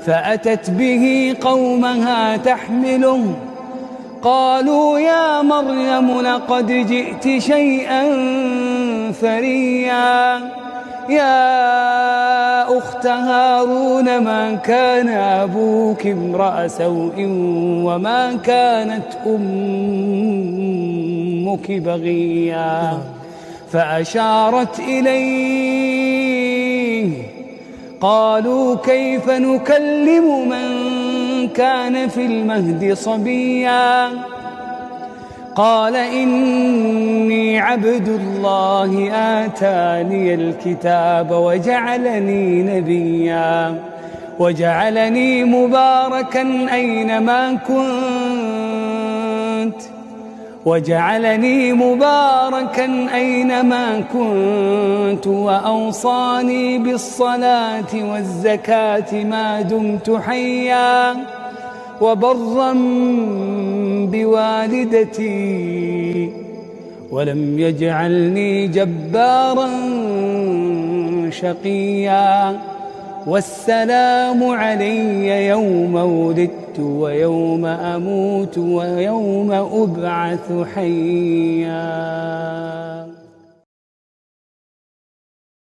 فأتت به قومها تحمله قالوا يا مريم لقد جئت شيئا فريا يا أخت هارون ما كان أبوك امرأ سوء وما كانت أمك بغيا فأشارت إليه قالوا كيف نكلم من كان في المهد صبيا قال إني عبد الله آتاني الكتاب وجعلني نبيا وجعلني مباركا أينما كنت وأوصاني بالصلاة والزكاة ما دمت حيا وبرا بوالدتي ولم يجعلني جبارا شقيا والسلام علي يوم ولدت ويوم أموت ويوم أبعث حيا.